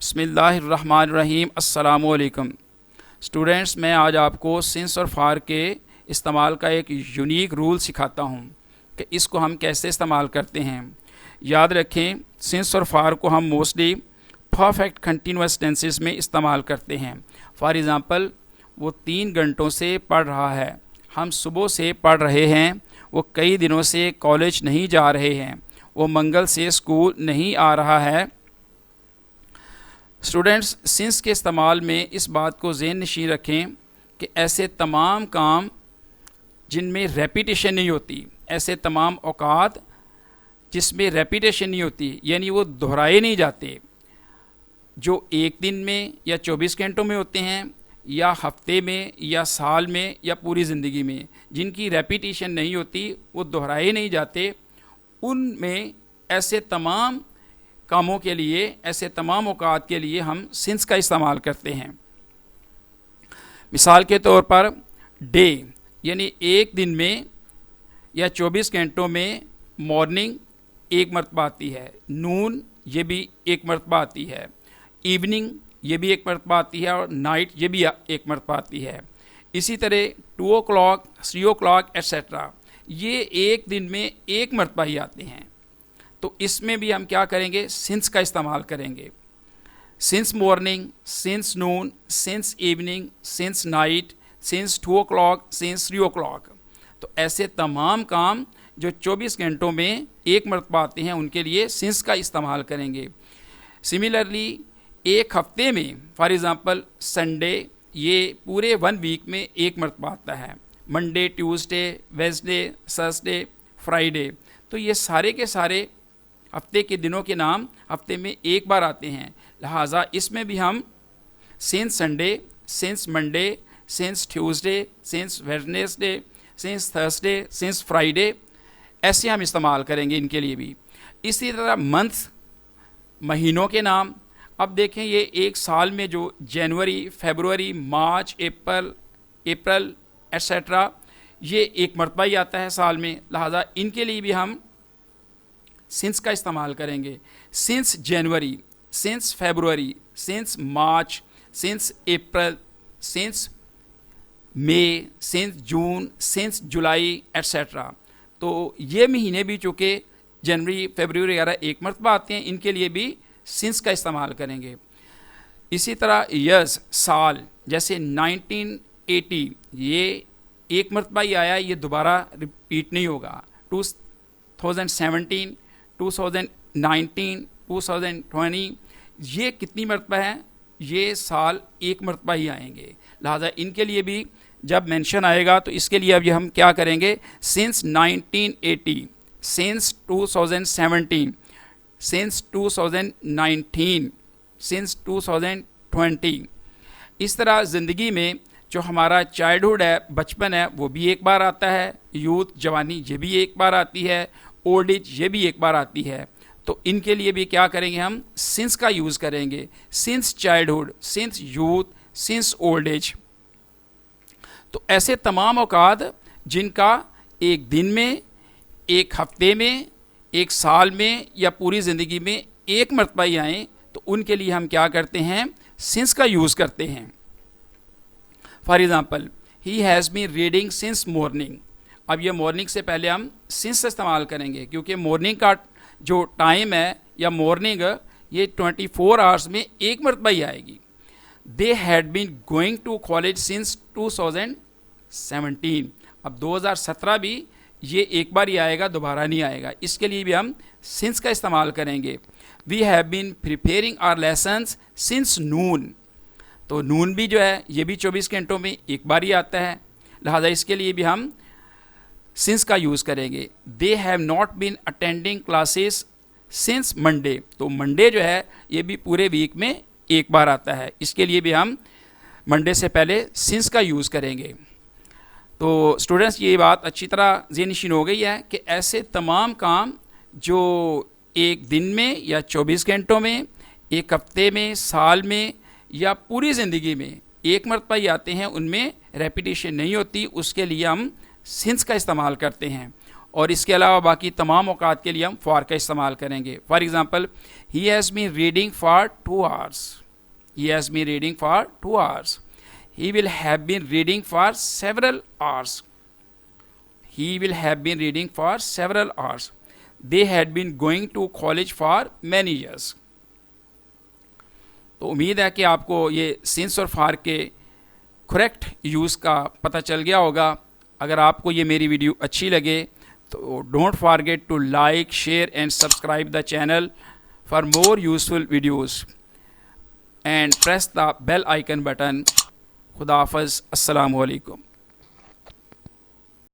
बिस्मिल्लाहिर्रहमानिर्रहीम। अस्सलामुअलैकुम स्टूडेंट्स, मैं आज आपको सिंस और फार के इस्तेमाल का एक यूनिक रूल सिखाता हूँ कि इसको हम कैसे इस्तेमाल करते हैं। याद रखें, सिंस और फार को हम मोस्टली परफेक्ट कंटिन्यूस टेंसेस में इस्तेमाल करते हैं। फॉर एग्ज़ाम्पल, वो 3 घंटों से पढ़ रहा है, हम सुबह से पढ़ रहे हैं। वो कई दिनों से कॉलेज नहीं जा रहे हैं, वो मंगल से स्कूल नहीं आ रहा है। स्टूडेंट्स, सिंस के इस्तेमाल में इस बात को ज़हन नशीं रखें कि ऐसे तमाम काम जिनमें रेपिटेशन नहीं होती, ऐसे तमाम औकात जिसमें रेपिटेशन नहीं होती, यानी वो दोहराए नहीं जाते, जो एक दिन में या 24 घंटों में होते हैं, या हफ्ते में, या साल में, या पूरी ज़िंदगी में, जिनकी रेपिटेशन नहीं होती, वो दोहराए नहीं जाते, उनमें ऐसे तमाम कामों के लिए, ऐसे तमाम औकात के लिए हम सिंस का इस्तेमाल करते हैं। मिसाल के तौर पर डे, यानी एक दिन में या 24 घंटों में मॉर्निंग एक मरतबा आती है, नून ये भी एक मरतबा आती है, इवनिंग ये भी एक मरतबा आती है, और नाइट ये भी एक मरतबा आती है। इसी तरह 2 o'clock, 3 o'clock एट्सेट्रा, ये एक दिन में एक मरतबा ही आते हैं। तो इसमें भी हम क्या करेंगे, सिंस का इस्तेमाल करेंगे। Since morning, since noon, since evening, since night, since 2 o'clock, since 3 o'clock। तो ऐसे तमाम काम जो 24 घंटों में एक मरतबा आते हैं, उनके लिए सिंस का इस्तेमाल करेंगे। सिमिलरली एक हफ्ते में, फॉर एग्ज़ाम्पल संडे, ये पूरे 1 वीक में एक मरतबा आता है। Monday, Tuesday, Wednesday, Thursday, Friday, तो ये सारे के सारे हफ्ते के दिनों के नाम हफ्ते में एक बार आते हैं। लिहाजा इसमें भी हम since Sunday, since Monday, since Tuesday, since Wednesday, since Thursday, since Friday, ऐसे हम इस्तेमाल करेंगे इनके लिए भी। इसी तरह मंथ, महीनों के नाम, अब देखें ये एक साल में जो जनवरी, फरवरी, मार्च, अप्रैल एट्सेट्रा, ये एक मरतबा ही आता है साल में। लिहाजा इनके लिए भी हम सिंस का इस्तेमाल करेंगे। Since January, since February, since March, since April, since May, since June, since July etcetera. तो ये महीने भी चूँकि जनवरी, फरवरी वगैरह एक मरतबा आते हैं, इनके लिए भी सिंस का इस्तेमाल करेंगे। इसी तरह ईयर्स, साल, जैसे 1980, ये एक मरतबा ही आया, ये दोबारा रिपीट नहीं होगा। 2017, 2019, 2020, ये कितनी मरतबा है, ये साल एक मरतबा ही आएंगे। लिहाजा इनके लिए भी जब मेंशन आएगा तो इसके लिए अभी हम क्या करेंगे, सिंस 1980, सिंस 2017, सिंस 2019, सिंस 2020। इस तरह ज़िंदगी में जो हमारा चाइल्डहुड है, बचपन है, वो भी एक बार आता है। यूथ, जवानी, ये भी एक बार आती है। ओल्ड एज, ये भी एक बार आती है। तो इनके लिए भी क्या करेंगे, हम सिंस का यूज़ करेंगे। Since childhood, since youth, since old age. तो ऐसे तमाम औकात जिनका एक दिन में, एक हफ्ते में, एक साल में, या पूरी ज़िंदगी में एक मरतबा ही आएँ, तो उनके लिए हम क्या करते हैं, सिंस का यूज़ करते हैं। For example, he has been reading since morning. अब ये मॉर्निंग से पहले हम सिंस इस्तेमाल करेंगे, क्योंकि मॉर्निंग का जो टाइम है, या मॉर्निंग, ये 24 आवर्स में एक मरतबा ही आएगी। They had been going to college since 2017। अब 2017 भी ये एक बार ही आएगा, दोबारा नहीं आएगा। इसके लिए भी हम सिंस का इस्तेमाल करेंगे। We have been preparing our lessons since noon. तो नून भी जो है, ये भी 24 घंटों में एक बार ही आता है। लिहाजा इसके लिए भी हम सिंस का यूज़ करेंगे। They have not been attending classes since Monday. तो मंडे जो है, ये भी पूरे वीक में एक बार आता है। इसके लिए भी हम मंडे से पहले सिंस का यूज़ करेंगे। तो स्टूडेंट्स, ये बात अच्छी तरह ज़हननशीन हो गई है कि ऐसे तमाम काम जो एक दिन में या 24 घंटों में, एक हफ्ते में, साल में, या पूरी ज़िंदगी में एक मरतबा ही आते हैं, उनमें रेपिटेशन नहीं होती, उसके लिए हम सिंस का इस्तेमाल करते हैं। और इसके अलावा बाकी तमाम औकात के लिए हम फॉर का इस्तेमाल करेंगे। For example, he has been reading for 2 hours, he has been reading for 2 hours, he will have been reading for several hours, he will have been reading for several hours, they had been going to college for many years। तो उम्मीद है कि आपको ये since और फार के correct use का पता चल गया होगा। अगर आपको ये मेरी वीडियो अच्छी लगे तो don't forget to like, share and subscribe the channel for more useful videos and press the bell icon button। खुदा हाफ़िज़, अस्सलामु अलैकुम।